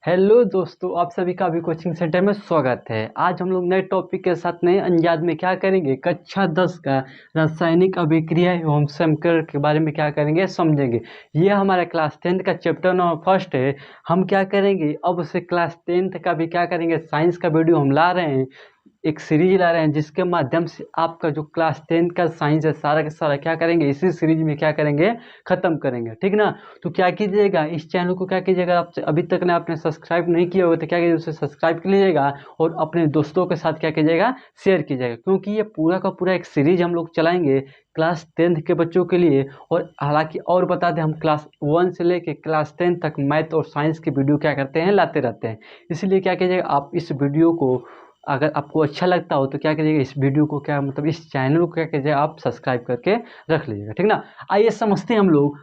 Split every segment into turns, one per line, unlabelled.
Hello दोस्तों, आप सभी का अभी कोचिंग सेंटर में स्वागत है। आज हम लोग नए टॉपिक के साथ नए अंदाज में क्या करेंगे, कक्षा 10 का रासायनिक अभिक्रिया एवं समीकरण के बारे में क्या करेंगे समझेंगे। ये हमारा क्लास 10th का चैप्टर नंबर फर्स्ट है। हम क्या करेंगे, अब से क्लास 10th का भी क्या करेंगे, साइंस का वीडियो हम ला रहे हैं, एक सीरीज ला रहे हैं जिसके माध्यम से आपका जो क्लास 10th का साइंस है सारा का सारा क्या करेंगे, इसी सीरीज में क्या करेंगे, खत्म करेंगे। ठीक ना। तो क्या कीजिएगा, इस चैनल को क्या कीजिएगा, आप अभी तक ने आपने सब्सक्राइब नहीं किया होगा तो क्या कीजिए, उसे सब्सक्राइब कर लीजिएगा और अपने दोस्तों के साथ क्या कीजिएगा, शेयर कीजिएगा। क्योंकि ये पूरा का पूरा एक सीरीज हम लोग चलाएंगे क्लास 10th के बच्चों के लिए। और हालांकि और बता दें, हम क्लास 1 से लेके क्लास 10 तक मैथ और साइंस की वीडियो क्या करते हैं, लाते रहते हैं। इसलिए क्या कीजिएगा, आप इस वीडियो को अगर आपको अच्छा लगता हो तो क्या कीजिएगा, इस वीडियो को क्या मतलब इस चैनल को क्या कीजिएगा, आप सब्सक्राइब करके रख लीजिएगा। ठीक ना। आइए समझते हैं हम लोग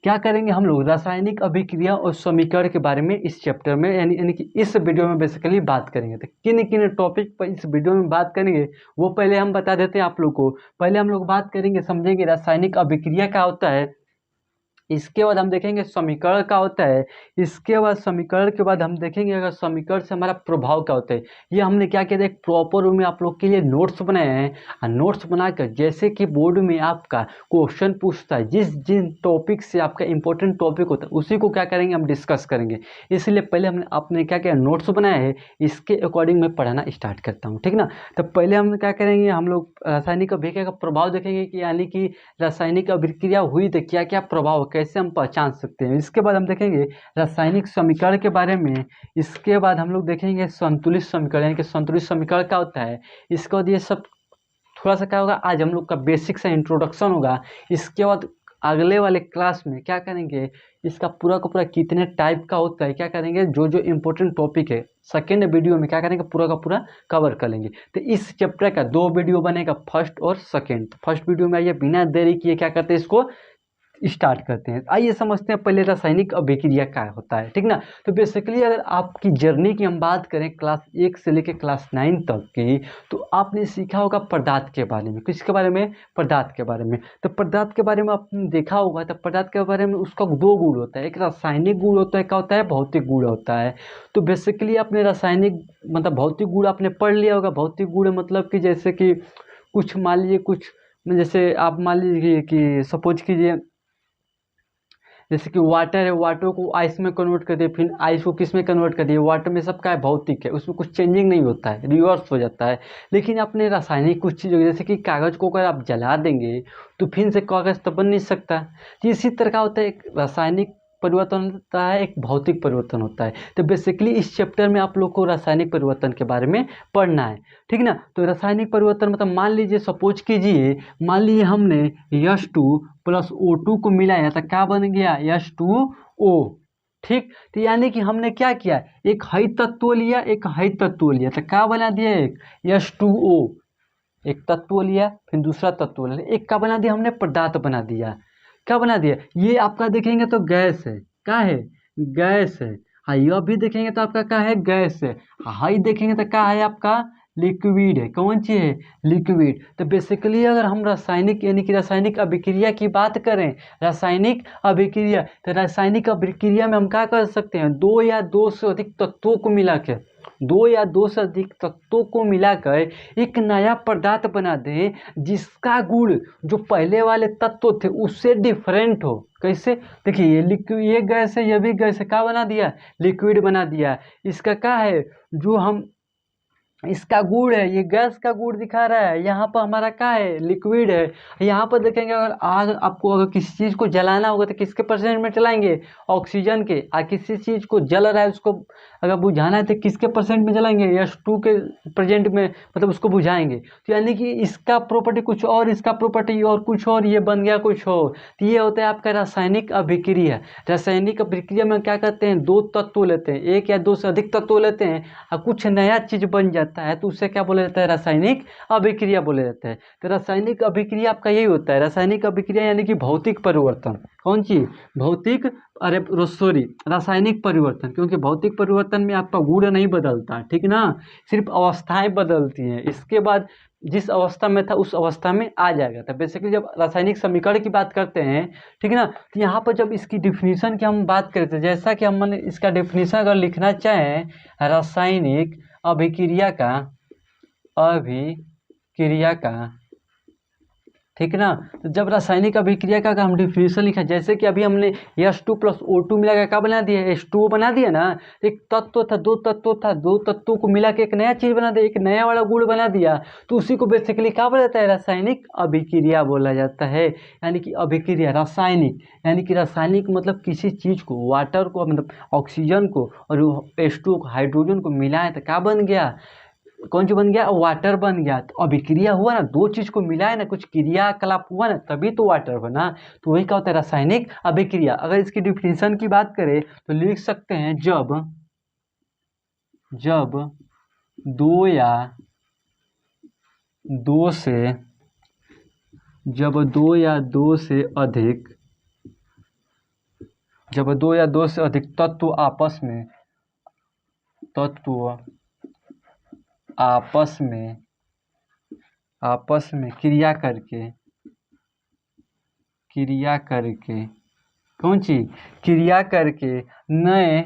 क्या करेंगे। हम लोग रासायनिक अभिक्रिया और समीकरण के बारे में इस चैप्टर में यानी कि इस वीडियो में बेसिकली बात करेंगे। तो किन किन टॉपिक पर इस वीडियो में बात करेंगे वो पहले हम बता देते हैं आप लोग को। पहले हम लोग बात करेंगे, समझेंगे रासायनिक अभिक्रिया क्या होता है। इसके बाद हम देखेंगे समीकरण क्या होता है। इसके बाद समीकरण के बाद हम देखेंगे अगर समीकरण से हमारा प्रभाव क्या होता है। ये हमने क्या किया था, एक प्रॉपर वे में आप लोग के लिए नोट्स बनाए हैं। और नोट्स बनाकर जैसे कि बोर्ड में आपका क्वेश्चन पूछता है, जिस जिन टॉपिक से आपका इंपॉर्टेंट टॉपिक होता है उसी को क्या करेंगे, हम डिस्कस करेंगे। इसलिए पहले हमने आपने क्या किया, नोट्स बनाए हैं, इसके अकॉर्डिंग मैं पढ़ाना स्टार्ट करता हूँ। ठीक ना। तो पहले हम क्या करेंगे, हम लोग रासायनिक अभिक्रिया का प्रभाव देखेंगे कि यानी कि रासायनिक अभिक्रिया हुई तो क्या क्या प्रभाव, कैसे हम पहचान सकते हैं। इसके बाद हम देखेंगे रासायनिक समीकरण के बारे में। इसके बाद हम लोग देखेंगे संतुलित समीकरण, यानी कि संतुलित समीकरण क्या होता है। इसके बाद ये सब थोड़ा सा क्या होगा, आज हम लोग का बेसिक सा इंट्रोडक्शन होगा। इसके बाद अगले वाले क्लास में क्या करेंगे, इसका पूरा का पूरा कितने टाइप का होता है क्या करेंगे, जो जो इम्पोर्टेंट टॉपिक है सेकेंड वीडियो में क्या करेंगे, पूरा का पूरा कवर कर लेंगे। तो इस चैप्टर का 2 वीडियो बनेगा, फर्स्ट और सेकेंड। फर्स्ट वीडियो में आइए बिना देरी किए क्या करते हैं, इसको स्टार्ट करते हैं। आइए समझते हैं पहले रासायनिक अभिक्रिया क्या होता है। ठीक ना। तो बेसिकली अगर आपकी जर्नी की हम बात करें क्लास 1 से लेकर क्लास 9 तक की, तो आपने सीखा होगा पदार्थ के बारे में। किसके बारे में, पदार्थ के बारे में। तो पदार्थ के बारे में आपने देखा होगा, तो पदार्थ के बारे में उसका 2 गुण होता है, एक रासायनिक गुण होता है, क्या होता है, भौतिक गुण होता है। तो बेसिकली आपने रासायनिक मतलब भौतिक गुण आपने पढ़ लिया होगा। भौतिक गुण मतलब कि जैसे कि कुछ मान लीजिए, कुछ जैसे आप मान लीजिए कि सपोज कीजिए, जैसे कि वाटर है, वाटर को आइस में कन्वर्ट कर दिए, फिर आइस को किस में कन्वर्ट कर दिए, वाटर में सब क्या है, भौतिक है, उसमें कुछ चेंजिंग नहीं होता है, रिवर्स हो जाता है। लेकिन अपने रासायनिक कुछ चीज़ जैसे कि कागज़ को अगर आप जला देंगे तो फिर से कागज़ तो बन नहीं सकता। तो इसी तरह का होता है, एक रासायनिक परिवर्तन होता है, एक भौतिक परिवर्तन होता है। तो बेसिकली इस चैप्टर में आप लोग को रासायनिक परिवर्तन के बारे में पढ़ना है। ठीक ना। तो रासायनिक परिवर्तन मतलब मान लीजिए, सपोज कीजिए, मान लीजिए हमने H2 प्लस O2 को मिलाया तो क्या बन गया, H2O। ठीक। तो यानी कि हमने क्या किया, एक हई तत्व लिया, एक हई तत्व लिया, तो क्या बना दिया, एक H2O। एक तत्व लिया फिर दूसरा तत्व लिया, एक का बना दिया हमने, पदार्थ बना दिया। क्या बना दिया, ये आपका देखेंगे तो गैस है, क्या है, गैस है। हाँ, यह भी देखेंगे तो आपका क्या है, गैस है। हाई देखेंगे तो क्या है, आपका लिक्विड है। कौन सी है, लिक्विड। तो बेसिकली अगर हम रासायनिक यानी कि रासायनिक अभिक्रिया की बात करें, रासायनिक अभिक्रिया, तो रासायनिक अभिक्रिया में हम क्या कर सकते हैं, 2 या 2 से अधिक तत्वों को मिला के, 2 या 2 से अधिक तत्वों को मिलाकर एक नया पदार्थ बना दें जिसका गुण जो पहले वाले तत्व थे उससे डिफरेंट हो। कैसे, देखिए ये लिक्विड, ये गैस है, ये भी गैस है, क्या बना दिया, लिक्विड बना दिया। इसका क्या है, जो हम इसका गुण है, ये गैस का गुण दिखा रहा है, यहाँ पर हमारा क्या है, लिक्विड है। यहाँ पर देखेंगे अगर आग आपको अगर किसी चीज़ को जलाना होगा तो किसके परसेंट में जलाएंगे, ऑक्सीजन के। और किसी चीज़ को जल रहा है उसको अगर बुझाना है तो किसके परसेंट में जलाएंगे, H2 के प्रेजेंट में, मतलब उसको बुझाएंगे। तो यानी कि इसका प्रॉपर्टी कुछ और, इसका प्रॉपर्टी और कुछ और, ये बन गया कुछ और। तो ये होता है आपका रासायनिक अभिक्रिया। रासायनिक अभिक्रिया में क्या करते हैं, 2 तत्व लेते हैं, 1 या 2 से अधिक तत्व लेते हैं और कुछ नया चीज़ बन जाता है, तो उससे क्या बोला जाता है, रासायनिक अभिक्रिया बोला जाता है। तो रासायनिक अभिक्रिया आपका यही होता है, रासायनिक अभिक्रिया यानी कि भौतिक परिवर्तन। कौन सी, भौतिक, अरे सॉरी, रासायनिक परिवर्तन। क्योंकि भौतिक परिवर्तन में आपका गुण नहीं बदलता, ठीक ना, सिर्फ अवस्थाएं बदलती हैं। इसके बाद जिस अवस्था में था उस अवस्था में आ जाएगा। तो बेसिकली जब रासायनिक समीकरण की बात करते हैं, ठीक है ना, तो यहाँ पर जब इसकी डिफिनीशन की हम बात करते हैं, जैसा कि हमने इसका डिफिनीशन अगर लिखना चाहें, रासायनिक अभिक्रिया का, ठीक है ना, तो जब रासायनिक अभिक्रिया का हम डिफिनीशन लिखा, जैसे कि अभी हमने H2 + O2 मिला के क्या बना दिया, H2O बना दिया ना। एक तत्व था, दो तत्वों को मिला के एक नया चीज बना दिया, एक नया वाला गुण बना दिया, तो उसी को बेसिकली क्या बोला जाता है, रासायनिक अभिक्रिया बोला जाता है। यानी कि अभिक्रिया रासायनिक, यानी कि रासायनिक मतलब किसी चीज को, वाटर को मतलब ऑक्सीजन को और H2O को, हाइड्रोजन को मिलाए तो क्या बन गया, कौन सी बन गया, वाटर बन गया। तो अभिक्रिया हुआ ना, दो चीज को मिलाए ना, कुछ क्रियाकलाप हुआ ना, तभी तो वाटर बना। तो वही क्या होता है, रासायनिक अभिक्रिया। अगर इसकी डिफिनीशन की बात करें तो लिख सकते हैं, जब दो या दो से अधिक तत्व आपस में क्रिया करके कौन सी क्रिया करके नए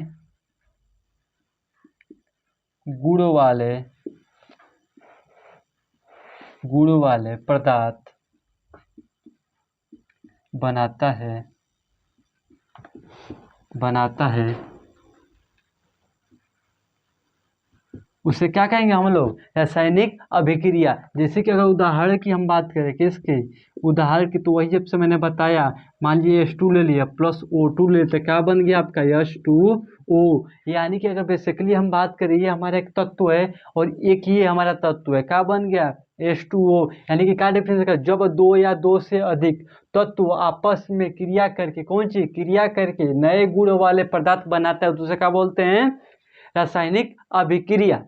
गुण वाले पदार्थ बनाता है उसे क्या कहेंगे हम लोग, रासायनिक अभिक्रिया। जैसे कि अगर उदाहरण की हम बात करें, किसके उदाहरण की, तो वही जब से मैंने बताया, मान लीजिए H2 ले लिया प्लस O2 ले लिया, क्या बन गया आपका H2O। यानी कि अगर बेसिकली हम बात करें, ये हमारा एक तत्व है और एक ये हमारा तत्व है, क्या बन गया H2O। यानी कि क्या डिफरेंस है, जब दो या दो से अधिक तत्व आपस में क्रिया करके, कौन सी क्रिया करके नए गुण वाले पदार्थ बनाता है, तो उसे क्या बोलते हैं, रासायनिक अभिक्रिया।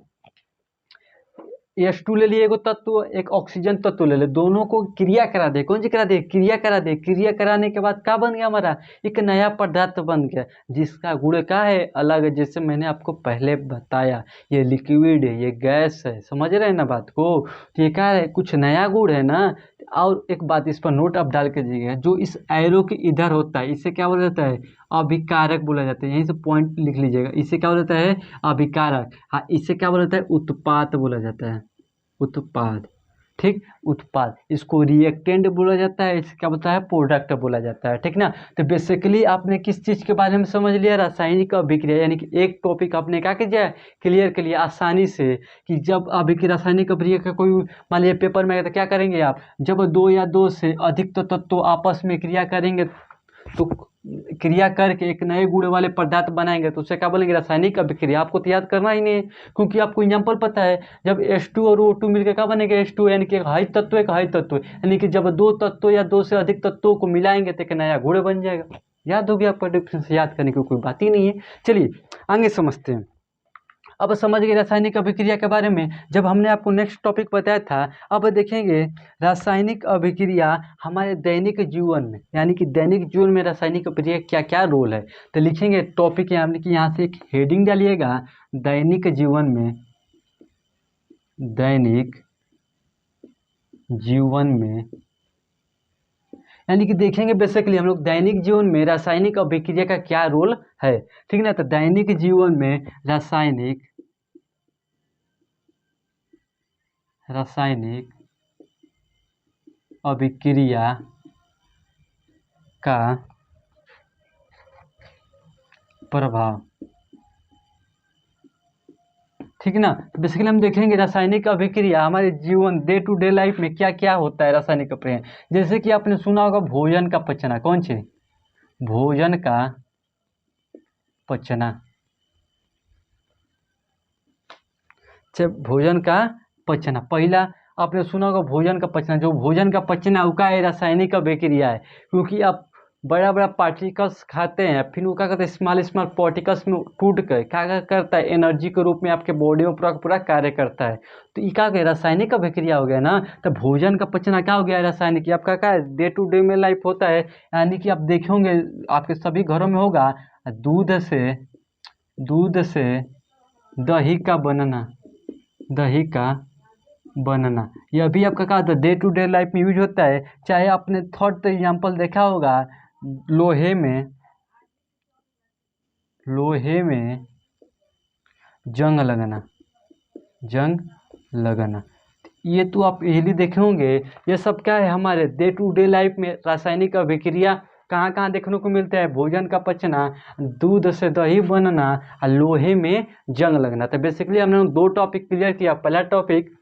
H2 ले लिए एगो तत्व, एक ऑक्सीजन तत्व ले ले, दोनों को क्रिया करा दे, कौन सी करा दे, क्रिया करा दे। क्रिया कराने के बाद क्या बन गया हमारा, एक नया पदार्थ बन गया, जिसका गुण क्या है, अलग है। जैसे मैंने आपको पहले बताया, ये लिक्विड है, ये गैस है, समझ रहे हैं ना बात को। तो ये क्या है, कुछ नया गुण है ना। और एक बात इस पर नोट आप डाल के दीजिएगा, जो इस एरो के इधर होता है, इसे क्या बोला जाता है, अभिकारक बोला जाता है। यहीं से पॉइंट लिख लीजिएगा, इसे क्या बोला जाता है, अभिकारक। हाँ, इसे क्या बोला जाता है, उत्पाद बोला जाता है, उत्पाद, ठीक, उत्पाद। इसको रिएक्टेंट बोला जाता है, इसे क्या बोलता है, प्रोडक्ट बोला जाता है, ठीक ना। तो बेसिकली आपने किस चीज़ के बारे में समझ लिया, रासायनिक अभिक्रिया। यानी कि एक टॉपिक आपने क्या कीजिए, क्लियर के लिए आसानी से, कि जब अभिक्रिया, रासायनिक अभिक्रिया का कोई मान लीजिए पेपर में तो क्या करेंगे आप, जब दो या दो से अधिक तत्व आपस में क्रिया करेंगे, तो क्रिया करके एक नए गुण वाले पदार्थ बनाएंगे, तो उसे क्या बोलेंगे, रासायनिक अभिक्रिया। आपको तो याद करना ही नहीं है, क्योंकि आपको एग्जाम्पल पता है, जब H2 और O2 मिलकर क्या बनेगा, H2, यानी कि एक हाई तत्व एक हाई तत्व, यानी कि जब दो तत्व या दो से अधिक तत्वों को मिलाएंगे तो एक नया गुण बन जाएगा। याद हो गया आपका, डिफरेंस याद करने की कोई बात ही नहीं है। चलिए आगे समझते हैं। अब समझ गए रासायनिक अभिक्रिया के बारे में, जब हमने आपको नेक्स्ट टॉपिक बताया था। अब देखेंगे रासायनिक अभिक्रिया हमारे दैनिक जीवन में, यानी कि दैनिक जीवन में रासायनिक अभिक्रिया क्या क्या रोल है। तो लिखेंगे टॉपिक, यानी कि यहाँ से एक हेडिंग डालिएगा, दैनिक जीवन में, यानी कि देखेंगे बेसिकली हम लोग दैनिक जीवन में रासायनिक अभिक्रिया का क्या रोल है, ठीक ना। तो दैनिक जीवन में रासायनिक अभिक्रिया का प्रभाव, ठीक ना। तो बेसिकली हम देखेंगे रासायनिक अभिक्रिया हमारे जीवन डे टू डे लाइफ में क्या क्या होता है रासायनिक अभिक्रिया। जैसे कि आपने सुना होगा भोजन का पचना, कौन सी, भोजन का पचना, भोजन का पचना। पहला आपने सुना होगा भोजन का पचना, जो भोजन का पचना उसका है रासायनिक अभिक्रिया है, क्योंकि आप बड़ा बड़ा पार्टिकल्स खाते हैं, फिर वो क्या करते हैं, स्मॉल स्मॉल पार्टिकल्स में टूट कर क्या करता है, एनर्जी के रूप में आपके बॉडी में पूरा पूरा कार्य करता है। तो ये क्या हो गया, रासायनिक अभिक्रिया हो गया ना। तो भोजन का पचना क्या हो गया, रासायनिक। आपका क्या है, डे टू डे में लाइफ होता है, यानी कि आप देखेंगे आपके सभी घरों में होगा, दूध से दही का बनना, दही का बनना, यह भी आपका कहा था डे टू डे लाइफ में यूज होता है। चाहे आपने थर्ड एग्जाम्पल देखा होगा, लोहे में जंग लगना, जंग लगना, ये तो आप इजीली देखे होंगे। ये सब क्या है, हमारे डे टू डे लाइफ में रासायनिक अभिक्रिया कहाँ कहाँ देखने को मिलता है। भोजन का पचना, दूध से दही बनना और लोहे में जंग लगना। तो बेसिकली हमने दो टॉपिक क्लियर किया। पहला टॉपिक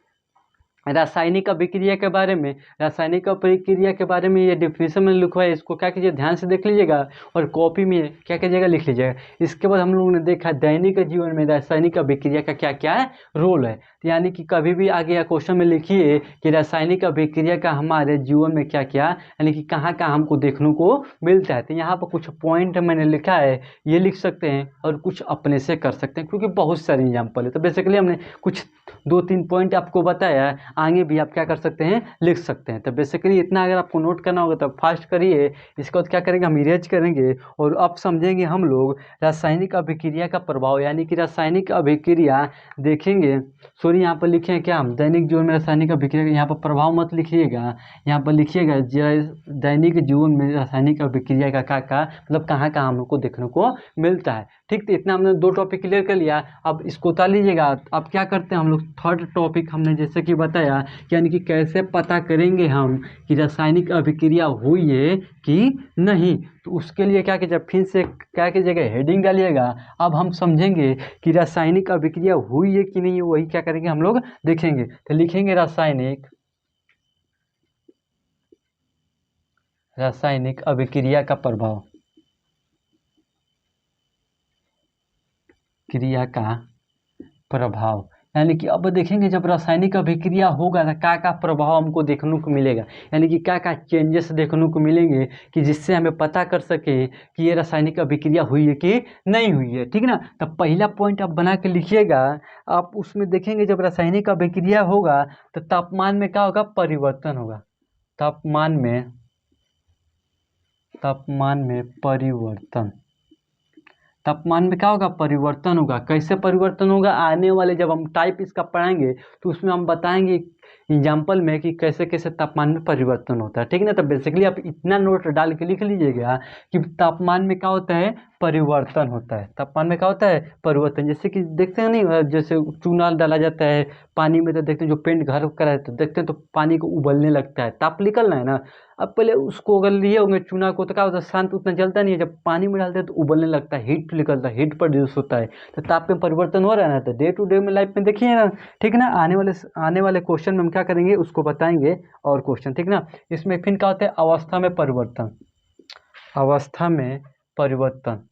रासायनिक अभिक्रिया के बारे में, रासायनिक अभिक्रिया के बारे में ये डिफिनेशन में लिखा है, इसको क्या कीजिए ध्यान से देख लीजिएगा और कॉपी में क्या कीजिएगा लिख लीजिएगा। इसके बाद हम लोगों ने देखा दैनिक जीवन में रासायनिक अभिक्रिया का क्या क्या है रोल है। तो यानी कि कभी भी आगे या क्वेश्चन में लिखिए कि रासायनिक अभिक्रिया का हमारे जीवन में क्या क्या, यानी कि कहाँ कहाँ हमको देखने को मिलता है। तो यहाँ पर कुछ पॉइंट मैंने लिखा है, ये लिख सकते हैं और कुछ अपने से कर सकते हैं, क्योंकि बहुत सारे एग्जाम्पल है। तो बेसिकली हमने कुछ 2-3 पॉइंट आपको बताया, आगे भी आप क्या कर सकते हैं लिख सकते हैं। तो बेसिकली इतना अगर आपको नोट करना होगा तो फास्ट करिए। इसके बाद क्या करेंगे, हम इरेज करेंगे और अब समझेंगे हम लोग रासायनिक अभिक्रिया का प्रभाव, यानी कि रासायनिक अभिक्रिया देखेंगे। सॉरी, यहाँ पर लिखे हैं क्या हम दैनिक जीवन में रासायनिक अभिक्रिया, यहाँ पर प्रभाव मत लिखिएगा, यहाँ पर लिखिएगा दैनिक जीवन में रासायनिक अभिक्रिया का मतलब कहाँ कहाँ हम लोग को देखने को मिलता है। ठीक, तो इतना हमने दो टॉपिक क्लियर कर लिया। अब इसको उतार लीजिएगा। अब क्या करते हैं हम लोग, थर्ड टॉपिक हमने जैसे कि बताया, यानी कि कैसे पता करेंगे हम कि रासायनिक अभिक्रिया हुई है कि नहीं। तो उसके लिए क्या कीजिए, फिर से क्या कीजिएगा, हेडिंग डालिएगा। अब हम समझेंगे कि रासायनिक अभिक्रिया हुई है कि नहीं, वही क्या करेंगे हम लोग देखेंगे। तो लिखेंगे रासायनिक अभिक्रिया का प्रभाव, क्रिया का प्रभाव, यानी कि अब देखेंगे जब रासायनिक अभिक्रिया होगा तो क्या प्रभाव हमको देखने को मिलेगा, यानी कि क्या चेंजेस देखने को मिलेंगे कि जिससे हमें पता कर सके कि ये रासायनिक अभिक्रिया हुई है कि नहीं हुई है। ठीक ना, तो पहला पॉइंट आप बना के लिखिएगा। आप उसमें देखेंगे जब रासायनिक अभिक्रिया होगा तो तापमान में क्या होगा, परिवर्तन होगा। तापमान में परिवर्तन, तापमान में क्या होगा, परिवर्तन होगा। कैसे परिवर्तन होगा, आने वाले जब हम टाइप इसका पढ़ाएंगे तो उसमें हम बताएंगे एग्जाम्पल में कि कैसे कैसे तापमान में परिवर्तन होता है। ठीक ना, तो बेसिकली आप इतना नोट डाल के लिख लीजिएगा कि तापमान में क्या होता है, परिवर्तन होता है। तापमान में क्या होता है, परिवर्तन। जैसे कि देखते हैं नहीं, जैसे चूना डाला जाता है पानी में, तो देखते हैं जो पेंट घर का रहता है, देखते हैं तो पानी को उबलने लगता है, ताप निकलना है ना। अब पहले उसको अगर लिए होंगे चूना को तो क्या होता है, शांत उतना जलता नहीं है, जब पानी में डालते हैं तो उबलने लगता है, हीट निकलता है, हीट प्रोड्यूस होता है। तो ताप में परिवर्तन हो रहा है ना। तो डे टू डे में लाइफ में देखिए ना। ठीक ना, आने वाले क्वेश्चन में हम क्या करेंगे उसको बताएंगे और क्वेश्चन। ठीक ना, इसमें फिर क्या होता है, अवस्था में परिवर्तन, अवस्था में परिवर्तन।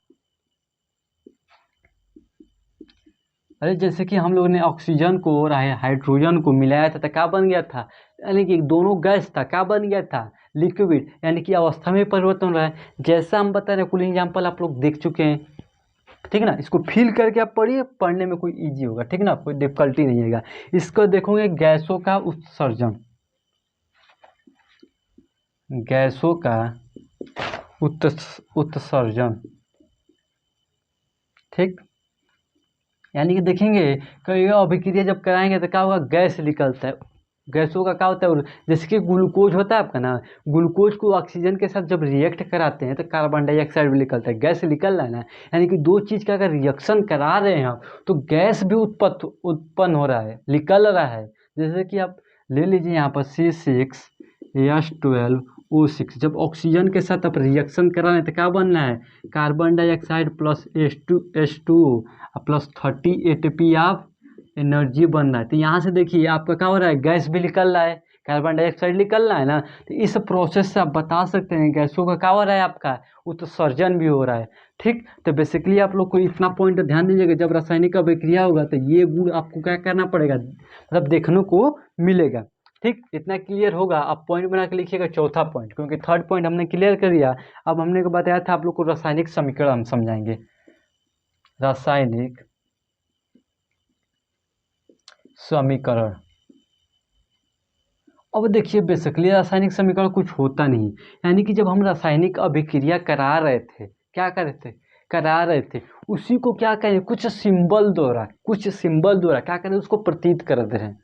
अरे जैसे कि हम लोगों ने ऑक्सीजन को और हाइड्रोजन को मिलाया था तो क्या बन गया था, यानी कि दोनों गैस था, क्या बन गया था, लिक्विड। यानी कि अवस्था में परिवर्तन हो रहा है। जैसा हम बता रहे हैं, कुल एग्जाम्पल आप लोग देख चुके हैं। ठीक ना, इसको फील करके आप पढ़िए, पढ़ने में कोई इजी होगा। ठीक ना, कोई डिफिकल्टी नहीं आएगा। इसको देखोगे गैसों का उत्सर्जन, गैसों का उत्सर्जन। ठीक, यानी कि देखेंगे कई अभिक्रिया जब कराएंगे तो क्या होगा, गैस निकलता है। गैसों का क्या होता है, और जैसे कि ग्लूकोज होता है आपका ना, ग्लूकोज को ऑक्सीजन के साथ जब रिएक्ट कराते हैं तो कार्बन डाइऑक्साइड भी निकलता है, गैस निकल रहा है ना। यानी कि दो चीज़ का अगर रिएक्शन करा रहे हैं आप तो गैस भी उत्पन्न हो रहा है, निकल रहा है। जैसे कि आप ले लीजिए यहाँ पर C6H12O6, जब ऑक्सीजन के साथ आप रिएक्शन करा रहे हैं तो क्या बनना है, carbon dioxide plus H2O plus 30 ATP of energy बन रहा है। तो यहाँ से देखिए आपका क्या हो रहा है, गैस भी निकल रहा है, कार्बन डाइऑक्साइड निकल रहा है ना। तो इस प्रोसेस से आप बता सकते हैं गैसों का क्या हो रहा है, आपका उत्सर्जन भी हो रहा है। ठीक, तो बेसिकली आप लोग को इतना पॉइंट ध्यान दीजिएगा, जब रासायनिक अभिक्रिया होगा तो ये गुण आपको क्या करना पड़ेगा, मतलब देखने को मिलेगा। ठीक, इतना क्लियर होगा। आप पॉइंट बना के लिखिएगा चौथा पॉइंट, क्योंकि थर्ड पॉइंट हमने क्लियर कर दिया। अब हमने को बताया था आप लोग को रासायनिक समीकरण हम समझाएंगे, रासायनिक समीकरण। अब देखिए बेसिकली रासायनिक समीकरण कुछ होता नहीं, यानी कि जब हम रासायनिक अभिक्रिया करा रहे थे, क्या कर रहे थे, करा रहे थे, उसी को क्या करें, कुछ सिंबल द्वारा क्या करें, उसको प्रतीत कर दे रहे हैं,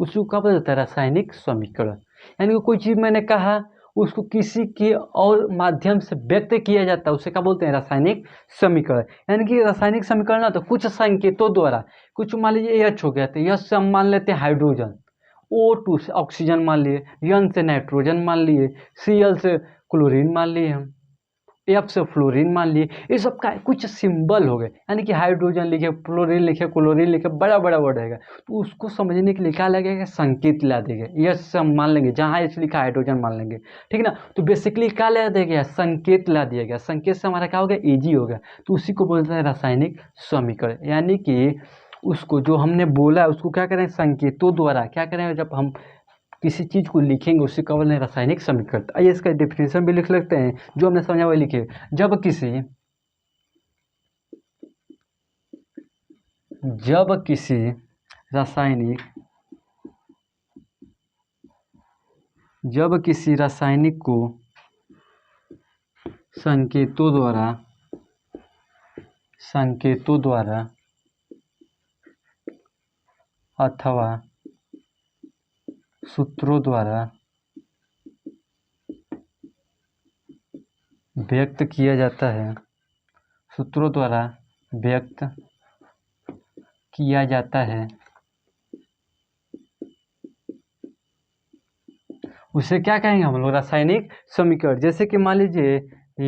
उसको क्या बोला जाता है? रासायनिक समीकरण। यानी कि कोई चीज़ मैंने कहा, उसको किसी के और माध्यम से व्यक्त किया जाता है, उसे क्या बोलते हैं? रासायनिक समीकरण। यानी कि रासायनिक समीकरण ना तो कुछ संकेतों द्वारा, कुछ मान लीजिए H हो गया तो H से हम मान लेते हैं हाइड्रोजन, O2 से ऑक्सीजन मान लिए, N से नाइट्रोजन मान लिए, Cl से क्लोरीन मान लिए, हम F से फ्लोरीन मान लिए। ये सब का कुछ सिंबल हो गए, यानी कि हाइड्रोजन लिखे, फ्लोरीन लिखे, क्लोरीन लिखे, बड़ा बड़ा वर्ड रहेगा, तो उसको समझने के लिए क्या लगेगा? संकेत ला देगा। यस से हम मान लेंगे, जहाँ एच लिखा हाइड्रोजन मान लेंगे, ठीक ना। तो बेसिकली क्या ला दिया गया? संकेत ला दिया गया। संकेत से हमारा क्या हो गया? इजी हो गया। तो उसी को बोलते हैं रासायनिक समीकरण। यानी कि उसको जो हमने बोला उसको क्या करें? संकेतों द्वारा क्या करें? जब हम किसी चीज को लिखेंगे उसे क्या बोलते हैं? रासायनिक समीकरण। आइए इसका डिफिनेशन भी लिख लेते हैं, जो हमने समझा वही लिखे। जब किसी रासायनिक को संकेतों द्वारा अथवा सूत्रों द्वारा व्यक्त किया जाता है, उसे क्या कहेंगे हम लोग? रासायनिक समीकरण। जैसे कि मान लीजिए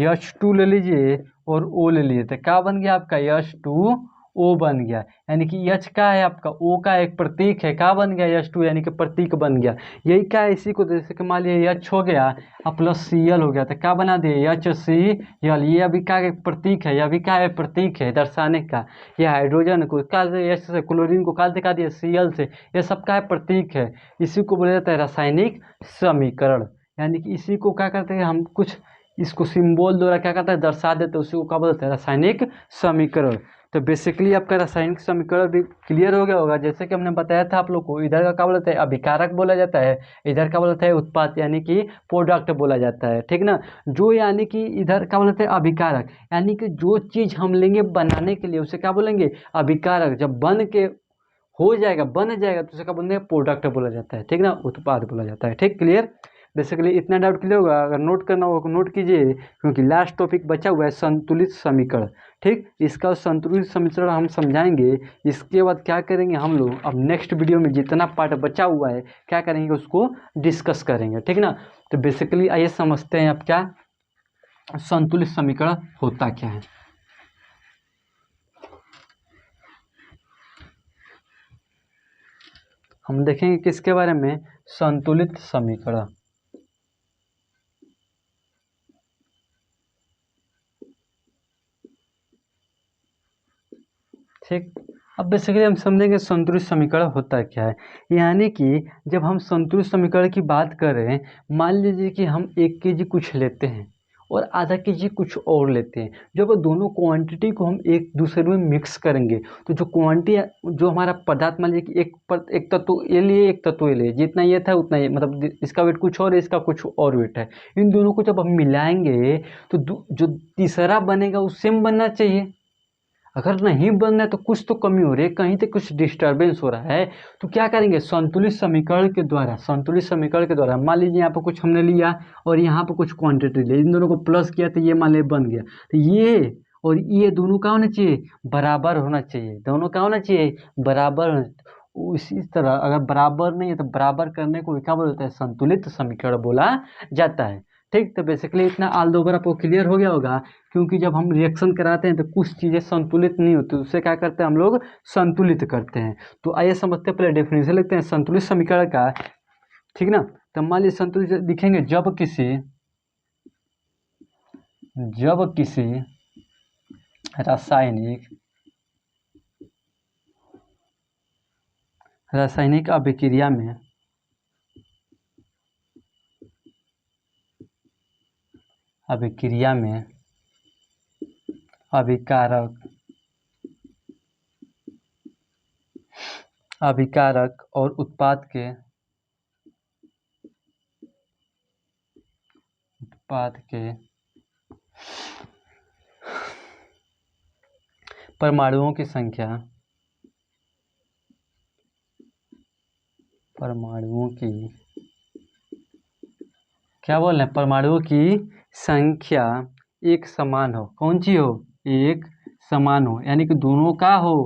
H2 ले लीजिए और O ले लीजिए, तो क्या बन गया आपका? H2O बन गया। यानी कि H का है आपका, O का एक प्रतीक है, क्या बन गया? H2 यानी कि प्रतीक बन गया। यही क्या है? इसी को जैसे कि मान लीजिए H हो गया अब प्लस Cl हो गया, तो क्या बना दिए? HCl। ये अभी क्या एक प्रतीक है, ये अभी क्या है? प्रतीक है दर्शाने का। ये हाइड्रोजन को क्या से, H से, क्लोरीन को क्या दिखा दिया? Cl से। ये सब का है? प्रतीक है। इसी को बोला जाता है रासायनिक समीकरण। यानी कि इसी को क्या करते हैं हम? कुछ इसको सिंबल द्वारा क्या करते हैं? दर्शा देते हैं, उसी को क्या बोलते हैं? रासायनिक समीकरण। तो बेसिकली आपका रासायनिक समीकरण भी क्लियर हो गया होगा। जैसे कि हमने बताया था आप लोग को, इधर का क्या बोलते हैं? अभिकारक बोला जाता है, इधर क्या बोलते हैं? उत्पाद यानी कि प्रोडक्ट बोला जाता है, ठीक ना। जो यानी कि इधर क्या बोलते हैं? अभिकारक, यानी कि जो चीज हम लेंगे बनाने के लिए उसे क्या बोलेंगे? अभिकारक। जब बन के हो जाएगा, बन जाएगा, तो उसे क्या बोलते हैं? प्रोडक्ट बोला जाता है, ठीक ना, उत्पाद बोला जाता है। ठीक, क्लियर। बेसिकली इतना डाउट क्लियर होगा। अगर नोट करना हो नोट कीजिए, क्योंकि लास्ट टॉपिक बचा हुआ है संतुलित समीकरण। ठीक, इसका संतुलित समीकरण हम समझाएंगे। इसके बाद क्या करेंगे हम लोग? अब नेक्स्ट वीडियो में जितना पार्ट बचा हुआ है क्या करेंगे? उसको डिस्कस करेंगे, ठीक ना। तो बेसिकली आइए समझते हैं अब क्या संतुलित समीकरण होता क्या है। हम देखेंगे किसके बारे में? संतुलित समीकरण। ठीक, अब बेसिकली हम समझेंगे संतुलित समीकरण होता क्या है। यानी कि जब हम संतुलित समीकरण की बात करें, मान लीजिए कि हम 1 kg कुछ लेते हैं और आधा kg कुछ और लेते हैं। जब दोनों क्वांटिटी को हम एक दूसरे में मिक्स करेंगे तो जो क्वांटिटी, जो हमारा पदार्थ, मान लीजिए कि एक तत्व ये लिए, एक तत्व ये लिए, जितना ये था उतना ये, मतलब इसका वेट कुछ और है, इसका कुछ और वेट है। इन दोनों को जब हम मिलाएंगे तो जो तीसरा बनेगा वो सेम बनना चाहिए। अगर नहीं बनना है तो कुछ तो कमी हो रही है, कहीं तो कुछ डिस्टर्बेंस हो रहा है। तो क्या करेंगे? संतुलित समीकरण के द्वारा मान लीजिए यहाँ पर कुछ हमने लिया और यहाँ पर कुछ क्वांटिटी ली, इन दोनों को प्लस किया तो ये मान लीजिए बन गया। तो ये और ये दोनों का होना चाहिए बराबर होना चाहिए, दोनों का होना चाहिए बराबर। इसी तरह अगर बराबर नहीं है तो बराबर करने को क्या बोलते हैं? संतुलित समीकरण बोला जाता है। ठीक, तो बेसिकली इतना ऑल ओवर आपको क्लियर हो गया होगा। क्योंकि जब हम रिएक्शन कराते हैं तो कुछ चीज़ें संतुलित नहीं होती, उससे क्या करते हैं हम लोग? संतुलित करते हैं। तो आइए समझते हैं, पहले डेफिनेशन लिखते हैं संतुलित समीकरण का, ठीक ना। तो मान लीजिए संतुलित लिखेंगे, जब किसी रासायनिक अभिक्रिया में अभिकारक और उत्पाद के परमाणुओं की संख्या परमाणुओं की, क्या बोल रहे हैं, परमाणुओं की संख्या एक समान हो। कौन सी हो, एक समान हो, यानी कि दोनों का हो,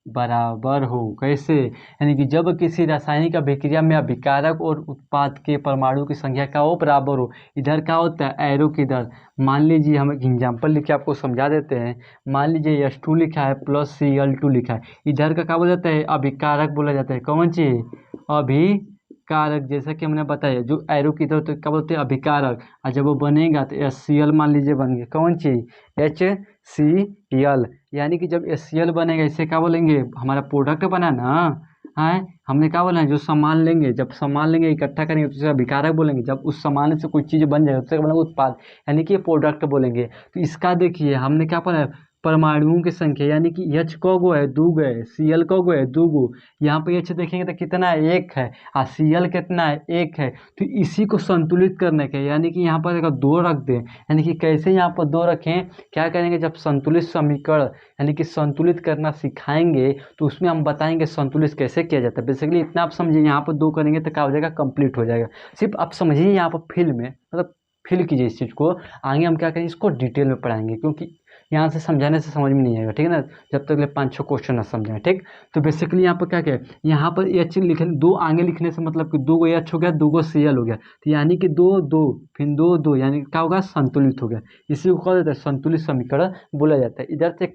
बराबर हो। कैसे, यानी कि जब किसी रासायनिक अभिक्रिया में अभिकारक और उत्पाद के परमाणु की संख्या का हो बराबर हो। इधर क्या होता है, एरो की इधर, मान लीजिए हम एक एग्जाम्पल लिख के आपको समझा देते हैं। मान लीजिए H2 लिखा है प्लस Cl2 लिखा है, इधर का क्या बोला जाता है, अभिकारक बोला जाता है। कौन चीज, अभिकारक। जैसा कि हमने बताया, जो एरो की इधर तो क्या बोलते हैं, अभिकारक। और जब वो बनेगा तो HCl मान लीजिए बन गया। कौन चीज, HCl। यानी कि जब HCl बनेगा, इसे क्या बोलेंगे, हमारा प्रोडक्ट बना ना, है। हमने क्या बोला है, जो सामान लेंगे, जब सामान लेंगे इकट्ठा करेंगे तो उसे अभिकारक बोलेंगे। जब उस सामान से कोई चीज़ बन जाए तो उसे बोलेंगे उत्पाद, यानी कि प्रोडक्ट बोलेंगे। तो इसका देखिए हमने क्या पढ़ा है, परमाणुओं की संख्या, यानी कि H को है, दो गो है, Cl को है, दो गो। यहाँ पे H देखेंगे तो कितना है, एक है, और Cl कितना है, एक है। तो इसी को संतुलित करने के, यानी कि यहाँ पर अगर दो रख दें, यानी कि कैसे यहाँ पर दो रखें, क्या करेंगे, जब संतुलित समीकरण यानी कि संतुलित करना सिखाएंगे तो उसमें हम बताएंगे संतुलित कैसे किया जाता है। बेसिकली इतना आप समझिए, यहाँ पर दो करेंगे तो क्या हो जाएगा, कंप्लीट हो जाएगा। सिर्फ आप समझिए यहाँ पर फील में, मतलब फील कीजिए इस चीज़ को। आगे हम क्या करेंगे, इसको डिटेल में पढ़ाएंगे, क्योंकि यहाँ से समझाने से समझ में नहीं आएगा, ठीक है ना, जब तक ले 5-6 क्वेश्चन ना समझाएं, ठीक। तो बेसिकली यहाँ पर क्या क्या है, यहाँ पर H लिखे, दो आगे लिखने से मतलब कि दो गो H हो गया, दो गो Cl हो गया, तो यानी कि दो दो फिर दो दो, यानी क्या होगा, संतुलित हो गया। इसी को कहा जाता है संतुलित समीकरण बोला जाता है। इधर से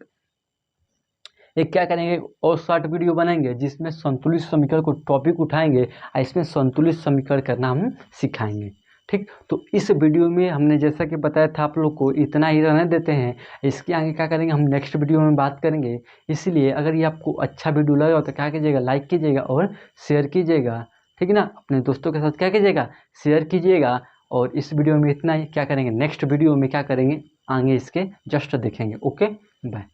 एक क्या करेंगे, और शॉर्ट वीडियो बनाएंगे जिसमें संतुलित समीकरण को टॉपिक उठाएंगे और इसमें संतुलित समीकरण करना हम सिखाएंगे, ठीक। तो इस वीडियो में हमने जैसा कि बताया था आप लोग को, इतना ही रहने देते हैं। इसके आगे क्या करेंगे, हम नेक्स्ट वीडियो में बात करेंगे। इसलिए अगर ये आपको अच्छा वीडियो लगा तो क्या कीजिएगा, लाइक कीजिएगा और शेयर कीजिएगा, ठीक है ना। अपने दोस्तों के साथ क्या कीजिएगा, शेयर कीजिएगा। और इस वीडियो में इतना ही, क्या करेंगे नेक्स्ट वीडियो में क्या करेंगे, आगे इसके जस्ट देखेंगे। Okay, bye.